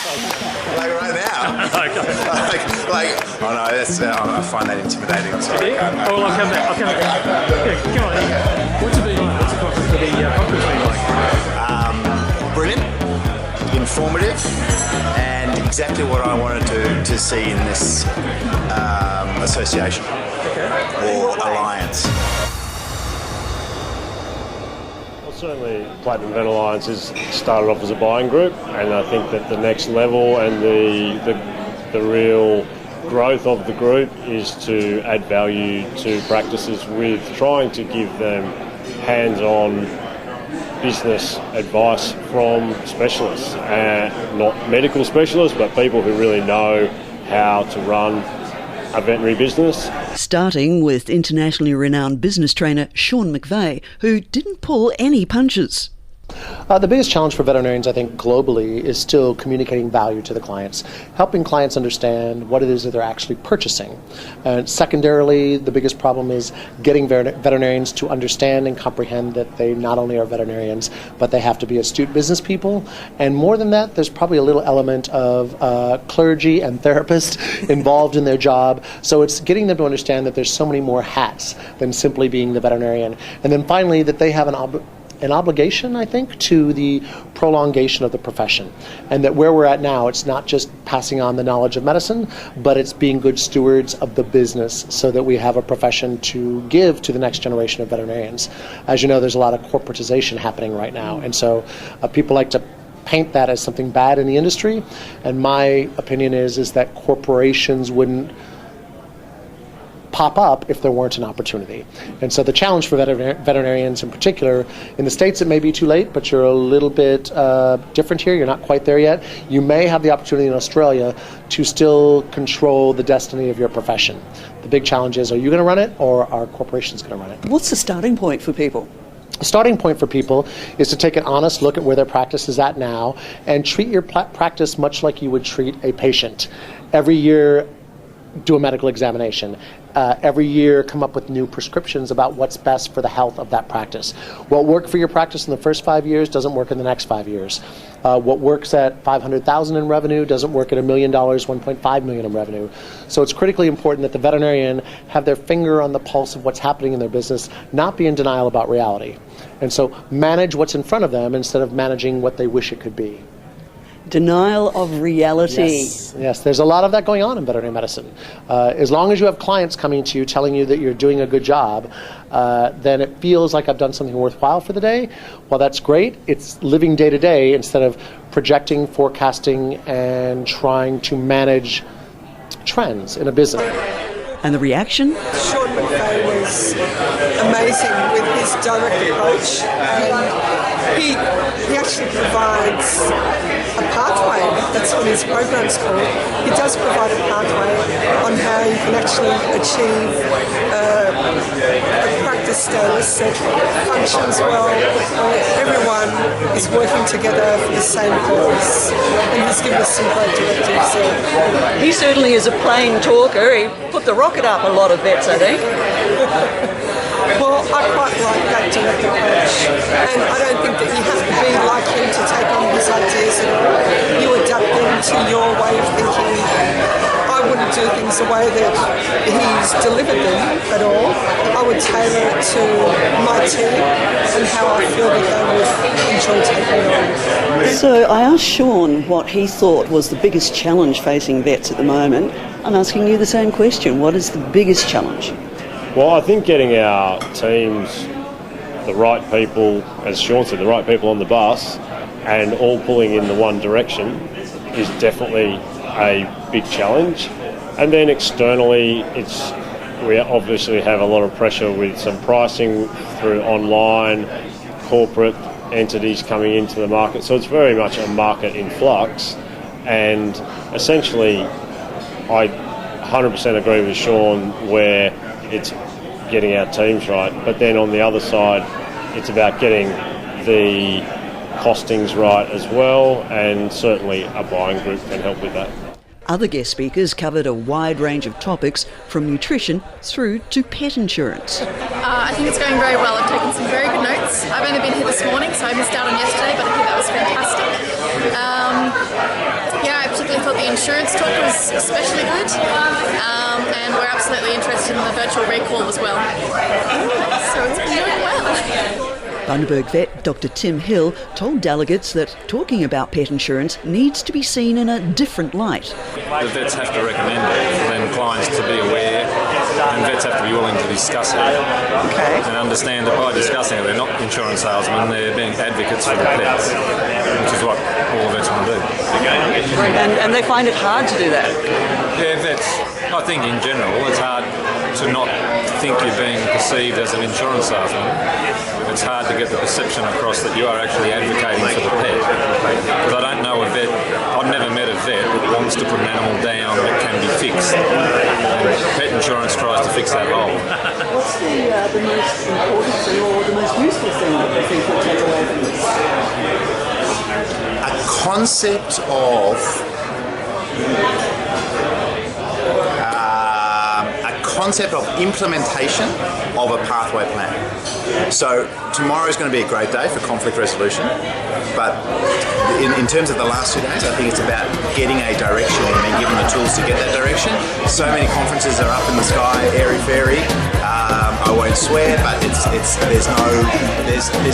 Like right now. Oh no, that's I find that intimidating. Sorry. Oh, well, I'll come back. Yeah, come on. What's it been like? What's the conference been like? Brilliant, informative, and exactly what I wanted to see in this association or alliance. Certainly, Platinum Vet Alliance has started off as a buying group, and I think that the next level and the real growth of the group is to add value to practices with trying to give them hands-on business advice from specialists, not medical specialists, but people who really know how to run a veterinary business. Starting with internationally renowned business trainer Shawn McVey, who didn't pull any punches. The biggest challenge for veterinarians, I think, globally is still communicating value to the clients, helping clients understand what it is that they're actually purchasing. And secondarily, the biggest problem is getting veterinarians to understand and comprehend that they not only are veterinarians, but they have to be astute business people. And more than that, there's probably a little element of clergy and therapists involved in their job. So it's getting them to understand that there's so many more hats than simply being the veterinarian. And then finally, that they have an obligation, I think, to the prolongation of the profession. And that where we're at now, it's not just passing on the knowledge of medicine, but it's being good stewards of the business so that we have a profession to give to the next generation of veterinarians. As you know, there's a lot of corporatization happening right now. And so people like to paint that as something bad in the industry. And my opinion is that corporations wouldn't pop up if there weren't an opportunity. And so the challenge for veterinarians in particular, in the States it may be too late, but you're a little bit different here, you're not quite there yet. You may have the opportunity in Australia to still control the destiny of your profession. The big challenge is, are you going to run it or are corporations going to run it? What's the starting point for people? The starting point for people is to take an honest look at where their practice is at now and treat your practice much like you would treat a patient. Every year, do a medical examination. Every year come up with new prescriptions about what's best for the health of that practice. What worked for your practice in the first 5 years doesn't work in the next 5 years. What works at $500,000 in revenue doesn't work at $1 million, $1.5 million in revenue. So it's critically important that the veterinarian have their finger on the pulse of what's happening in their business, not be in denial about reality. And so manage what's in front of them instead of managing what they wish it could be. Denial of reality. Yes, there's a lot of that going on in veterinary medicine. As long as you have clients coming to you telling you that you're doing a good job, then it feels like I've done something worthwhile for the day. Well, that's great. It's living day to day instead of projecting, forecasting, and trying to manage trends in a business. And the reaction? Shawn McVey was amazing with his direct approach, and he actually provides a pathway. That's what his program's called. He does provide a pathway on how you can actually achieve a practice status that functions well, where everyone is working together for the same cause. And he's given us some great directives there. He certainly is a plain talker. He put the rocket up a lot of vets, I think. Well, I quite like that direct approach, and I don't think that you have to be like him to take on his ideas at all. You adapt them to your way of thinking. I wouldn't do things the way that he's delivered them at all. I would tailor it to my team and how I feel that they would enjoy taking on. So I asked Shawn what he thought was the biggest challenge facing vets at the moment. I'm asking you the same question. What is the biggest challenge? Well, I think getting our teams, the right people, as Shawn said, the right people on the bus and all pulling in the one direction is definitely a big challenge. And then externally, we obviously have a lot of pressure with some pricing through online, corporate entities coming into the market. So it's very much a market in flux. And essentially, I 100% agree with Shawn where it's getting our teams right, but then on the other side it's about getting the costings right as well, and certainly a buying group can help with that. Other guest speakers covered a wide range of topics from nutrition through to pet insurance. I think it's going very well. I've taken some very good notes. I've only been here this morning, so I missed out on yesterday, but I think that was fantastic. thought the insurance talk was especially good, and we're absolutely interested in the virtual recall as well. So it's been doing well. Bundaberg vet Dr. Tim Hill told delegates that talking about pet insurance needs to be seen in a different light. The vets have to recommend it for then clients to be aware, and vets have to be willing to discuss it. Okay. And understand that by discussing it, they're not insurance salesmen, they're being advocates for the pets, which is what all vets want to do. And they find it hard to do that. Yeah, vets, I think in general, it's hard to not think you're being perceived as an insurance salesman. It's hard to get the perception across that you are actually advocating for the pet. Because I don't know a vet, I've never met a vet that wants to put an animal down that can be fixed. And pet insurance tries to fix that hole. What's the most important thing or the most useful thing that you think we'll take away from this? A concept of implementation of a pathway plan. So tomorrow is going to be a great day for conflict resolution, but in terms of the last 2 days, I think it's about getting a direction and being given the tools to get that direction. So many conferences are up in the sky, airy-fairy. I won't swear, but there's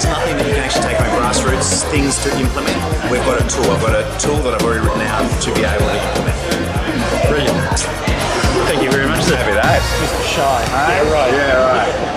nothing that you can actually take home grassroots things to implement. We've got a tool. I've got a tool that I've already written out to be able to implement. Brilliant. Thank you very much, sir. Happy days. Mr. Shy. Yeah, right.